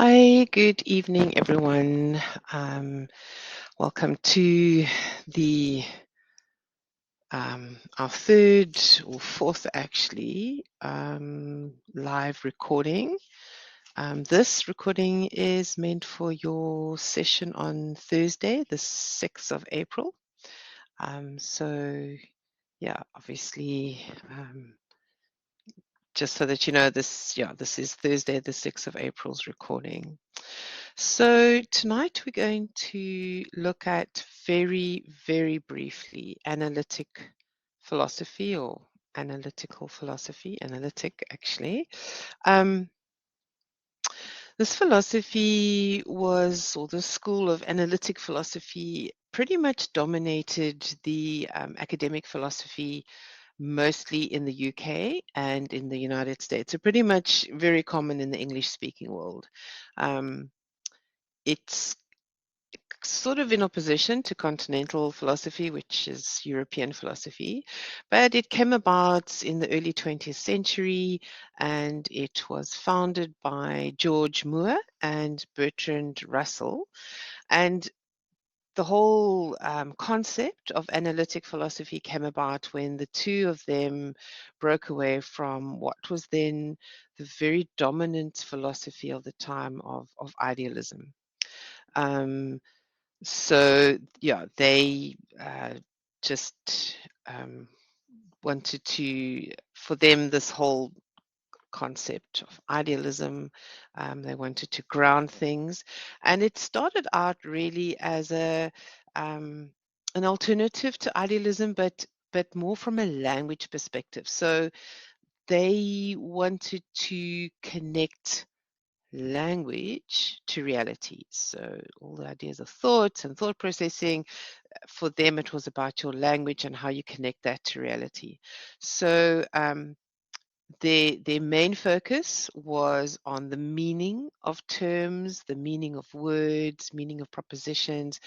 Hi, good evening, everyone. Welcome to the our third or fourth, actually, live recording. This recording is meant for your session on Thursday, the 6th of April. So, yeah, obviously, just so that you know, this is Thursday, the 6th of April's recording. So tonight we're going to look at very, very briefly analytic philosophy or analytical philosophy, analytic actually. This philosophy was, or the school of analytic philosophy pretty much dominated the academic philosophy mostly in the UK and in the United States. So pretty much very common in the English-speaking world. It's sort of in opposition to continental philosophy, which is European philosophy, but it came about in the early 20th century and it was founded by George Moore and Bertrand Russell. And the whole concept of analytic philosophy came about when the two of them broke away from what was then the very dominant philosophy of the time of idealism. So yeah, they just wanted to, for them, this whole concept of idealism, they wanted to ground things, and it started out really as an alternative to idealism, but more from a language perspective. So they wanted to connect language to reality. So all the ideas of thoughts and thought processing, for them it was about your language and how you connect that to reality. So their main focus was on the meaning of terms, the meaning of words, meaning of propositions,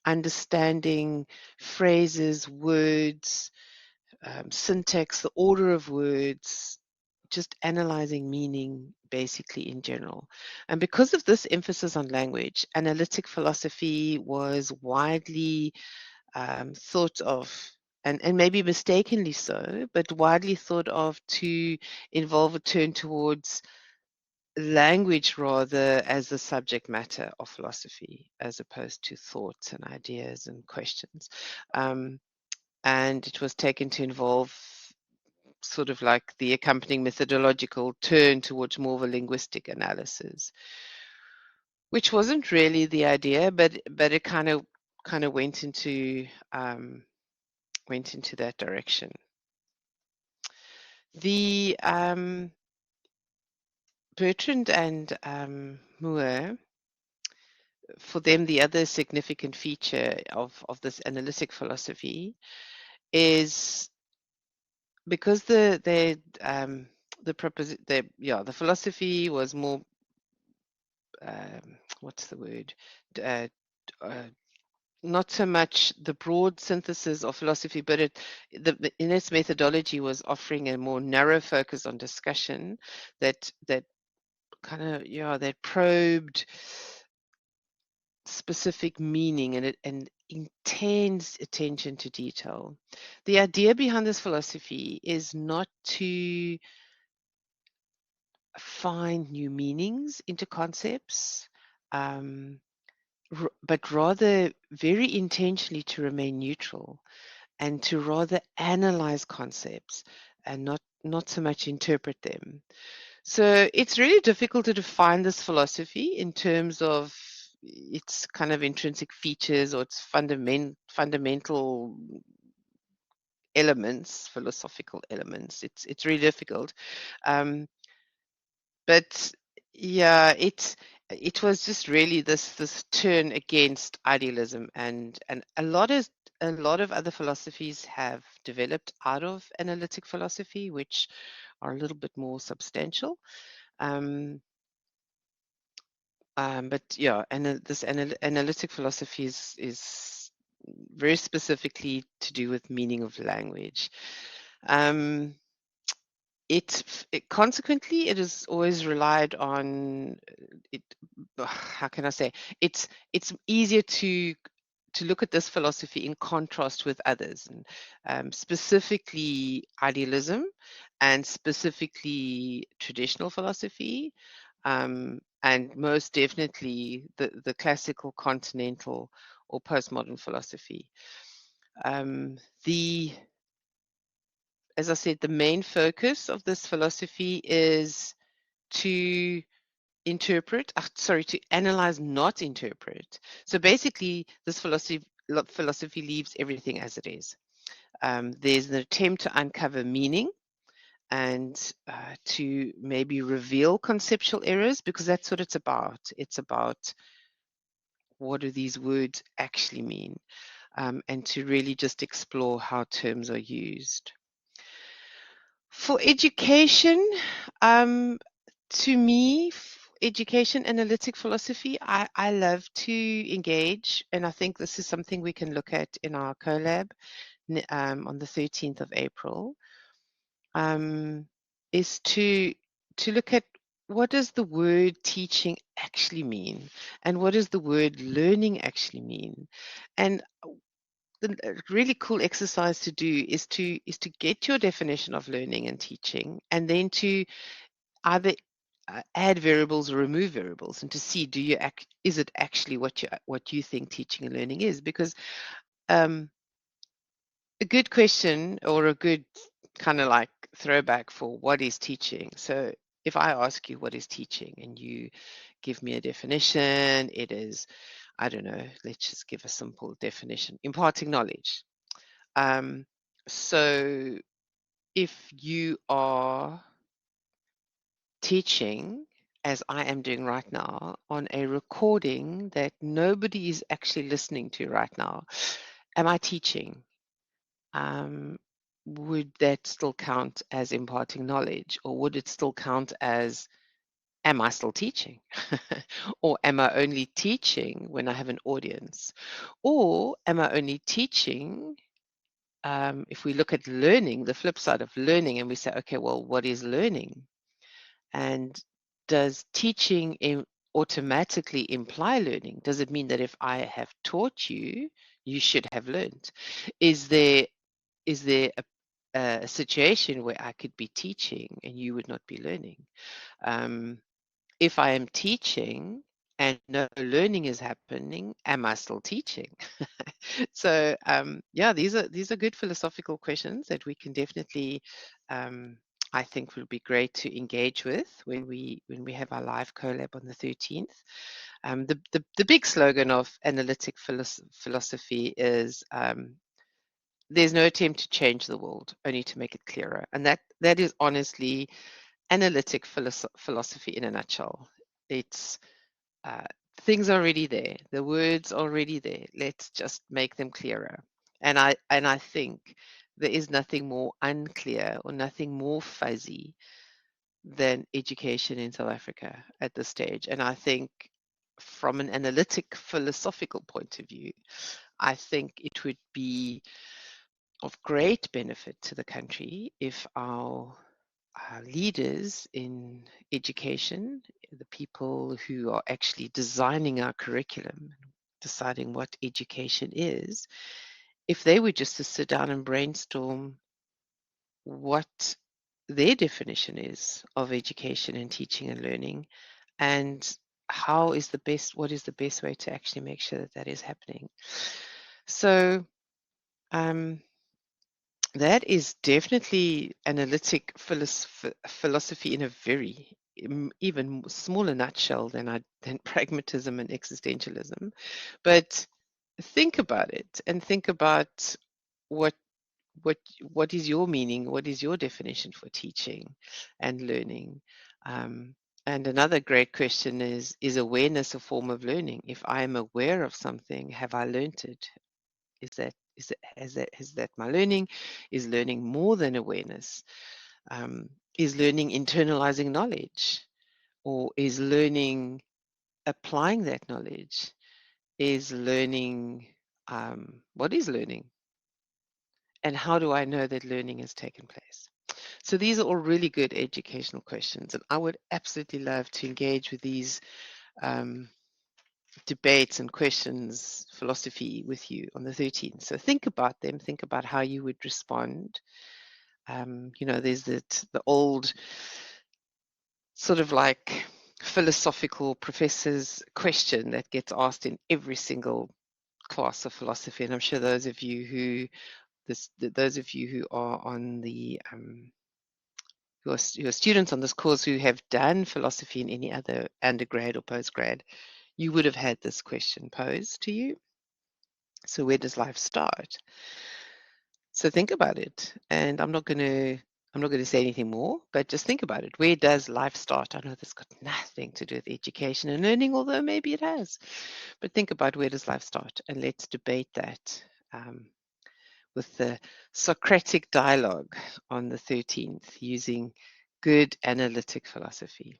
understanding phrases, words, syntax, the order of words, just analyzing meaning basically in general. And because of this emphasis on language, analytic philosophy was widely thought of, and maybe mistakenly so, but widely thought of to involve a turn towards language rather as the subject matter of philosophy, as opposed to thoughts and ideas and questions. And it was taken to involve sort of like the accompanying methodological turn towards more of a linguistic analysis, which wasn't really the idea, but it kind of went into that direction. The Bertrand and Moore, for them, the other significant feature of this analytic philosophy is because the philosophy was more what's the word? Uh, uh, Not so much the broad synthesis of philosophy, but in its methodology was offering a more narrow focus on discussion that kind of that probed specific meaning and intense attention to detail. The idea behind this philosophy is not to find new meanings into concepts, but rather very intentionally to remain neutral and to rather analyze concepts and not so much interpret them. So it's really difficult to define this philosophy in terms of its kind of intrinsic features or its fundamental elements, philosophical elements. It's really difficult. Um, but yeah, it was just really this turn against idealism, and a lot of other philosophies have developed out of analytic philosophy, which are a little bit more substantial. But yeah, and this analytic philosophy is very specifically to do with meaning of language. Um, consequently, it has always relied on it. How can I say? It's easier to look at this philosophy in contrast with others, and specifically idealism, and specifically traditional philosophy, and most definitely the classical continental or postmodern philosophy. The As I said, the main focus of this philosophy is to to analyze, not interpret. So basically, this philosophy leaves everything as it is. There's an attempt to uncover meaning and to maybe reveal conceptual errors, because that's what it's about. It's about what do these words actually mean, and to really just explore how terms are used. For education, to me, education analytic philosophy, I love to engage, and I think this is something we can look at in our collab on the 13th of April, is to look at what does the word teaching actually mean, and what does the word learning actually mean. And the really cool exercise to do is to get your definition of learning and teaching, and then to either add variables or remove variables, and to see, is it actually what you think teaching and learning is. Because um, a good question, or a good kind of like throwback for what is teaching. So if I ask you what is teaching and you give me a definition, it is, I don't know, let's just give a simple definition: imparting knowledge. um, so if you are teaching, as I am doing right now, on a recording that nobody is actually listening to right now, am I teaching? Um, would that still count as imparting knowledge, or would it still count as, am I still teaching? Or am I only teaching when I have an audience? Or am I only teaching, if we look at learning, the flip side of learning, and we say, okay, well, what is learning? And does teaching automatically imply learning? Does it mean that if I have taught you, you should have learned? Is there a situation where I could be teaching and you would not be learning? If I am teaching and no learning is happening, am I still teaching? So yeah, these are good philosophical questions that we can definitely, I think, will be great to engage with when we have our live collab on the 13th. The big slogan of analytic philosophy is, there's no attempt to change the world, only to make it clearer. And that is honestly analytic philosophy in a nutshell. It's uh, things are already there. The words are already there. Let's just make them clearer. And I think there is nothing more unclear or nothing more fuzzy than education in South Africa at this stage. And I think from an analytic philosophical point of view, I think it would be of great benefit to the country if our leaders in education, the people who are actually designing our curriculum, deciding what education is, if they were just to sit down and brainstorm what their definition is of education and teaching and learning, and what is the best way to actually make sure that that is happening. So um, that is definitely analytic philosophy in a very even smaller nutshell than pragmatism and existentialism. But think about it, and think about what what is your meaning, what is your definition for teaching and learning. Um, and another great question is awareness a form of learning? If I am aware of something, have I learned it? Is that my learning? Is learning more than awareness? Is learning internalizing knowledge, or is learning applying that knowledge? Is learning, what is learning, and how do I know that learning has taken place? So these are all really good educational questions, and I would absolutely love to engage with these um, debates and questions, philosophy with you on the 13th. So think about them, think about how you would respond. There's the old sort of like philosophical professor's question that gets asked in every single class of philosophy, and I'm sure those of you who are on the who are students on this course who have done philosophy in any other undergrad or postgrad, you would have had this question posed to you. So where does life start? So think about it. And I'm not going to say anything more, but just think about it. Where does life start? I know this got nothing to do with education and learning, although maybe it has. But think about, where does life start? And let's debate that with the Socratic dialogue on the 13th using good analytic philosophy.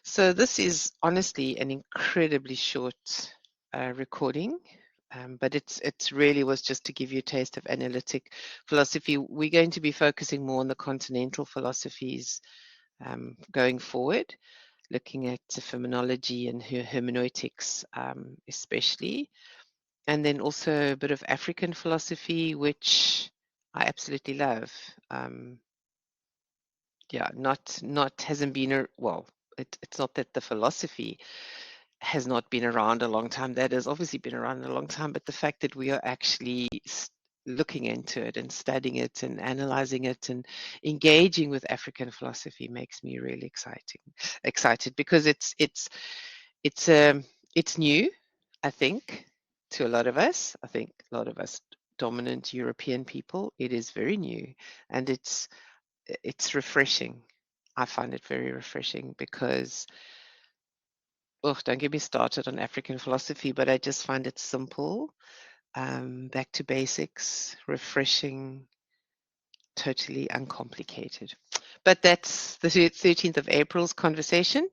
So this is honestly an incredibly short recording, but it's really was just to give you a taste of analytic philosophy. We're going to be focusing more on the continental philosophies going forward, looking at phenomenology and hermeneutics especially, and then also a bit of African philosophy, which I absolutely love. Yeah, not hasn't been well. It's not that the philosophy has not been around a long time. That has obviously been around a long time, but the fact that we are actually looking into it and studying it and analyzing it and engaging with African philosophy makes me really excited because it's it's new, I think, to a lot of us. I think a lot of us dominant European people, it is very new, and it's refreshing. I find it very refreshing because, oh, don't get me started on African philosophy, but I just find it simple, back to basics, refreshing, totally uncomplicated. But that's the 13th of April's conversation.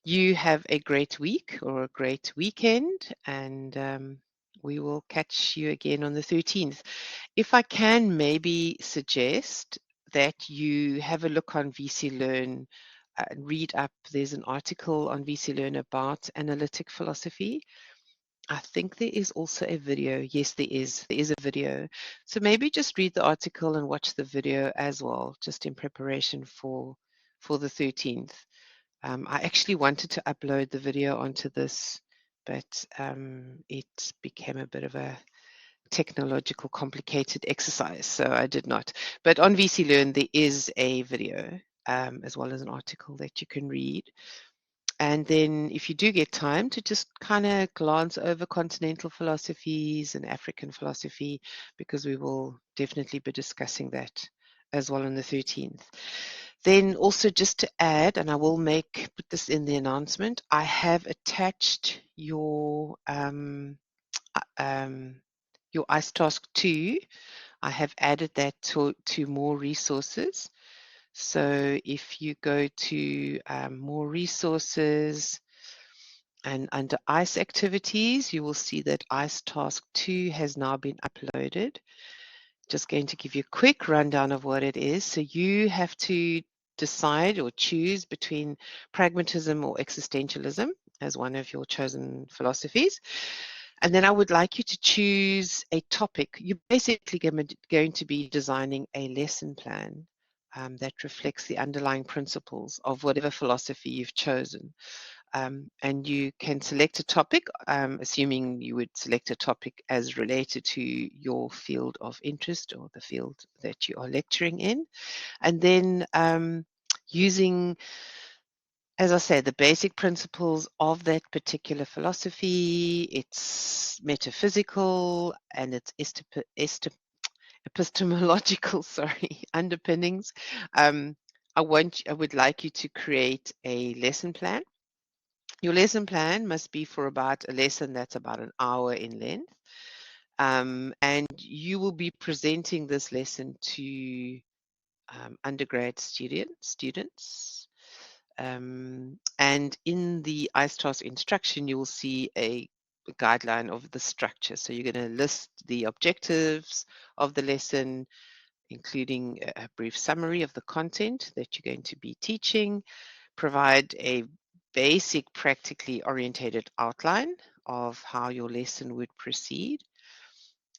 You have a great week or a great weekend, and we will catch you again on the 13th. If I can maybe suggest that you have a look on VC Learn, read up. There's an article on VC Learn about analytic philosophy. I think there is also a video. Yes, there is. There is a video. So maybe just read the article and watch the video as well, just in preparation for the 13th. I actually wanted to upload the video onto this, but it became a bit of a technological complicated exercise, so I did not. But on VC Learn, there is a video as well as an article that you can read. And then if you do get time to just kind of glance over continental philosophies and African philosophy, because we will definitely be discussing that as well on the 13th. Then also just to add, and I will put this in the announcement, I have attached your ICE Task 2. I have added that to more resources. So if you go to more resources and under ICE activities, you will see that ICE Task 2 has now been uploaded. Just going to give you a quick rundown of what it is. So you have to decide or choose between pragmatism or existentialism as one of your chosen philosophies. And then I would like you to choose a topic. You're basically going to be designing a lesson plan that reflects the underlying principles of whatever philosophy you've chosen. And you can select a topic, assuming you would select a topic as related to your field of interest or the field that you are lecturing in. And then using, as I said, the basic principles of that particular philosophy, its metaphysical and its epistemological, underpinnings. I would like you to create a lesson plan. Your lesson plan must be for about a lesson that's about an hour in length. And you will be presenting this lesson to undergrad students. And in the ICE instruction, you will see a guideline of the structure. So you're going to list the objectives of the lesson, including a brief summary of the content that you're going to be teaching, provide a basic practically orientated outline of how your lesson would proceed.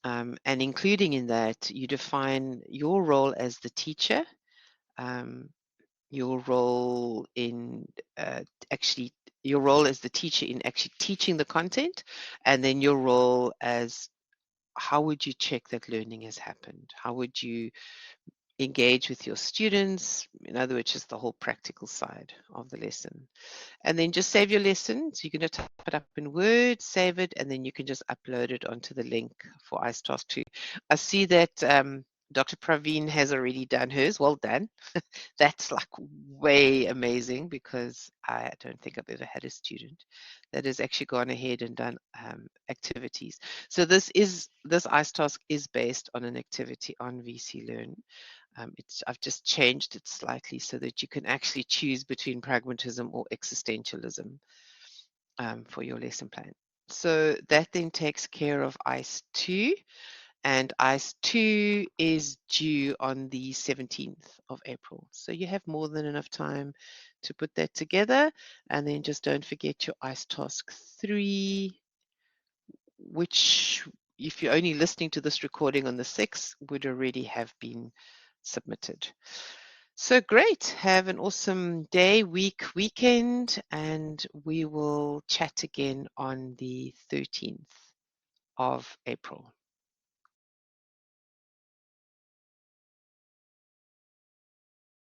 And including in that, you define your role as the teacher, um, your role in actually your role as the teacher in actually teaching the content, and then your role as how would you check that learning has happened? How would you engage with your students? In other words, just the whole practical side of the lesson. And then just save your lesson. So you're going to type it up in Word, save it, and then you can just upload it onto the link for iStask 2. I see that Dr. Praveen has already done hers. Well done. That's like way amazing, because I don't think I've ever had a student that has actually gone ahead and done activities. So this iStask is based on an activity on VC Learn. I've just changed it slightly so that you can actually choose between pragmatism or existentialism for your lesson plan. So that then takes care of ICE 2, and ICE 2 is due on the 17th of April. So you have more than enough time to put that together, and then just don't forget your ICE task 3, which, if you're only listening to this recording on the 6th, would already have been submitted. So great. Have an awesome day, week, weekend, and we will chat again on the 13th of April.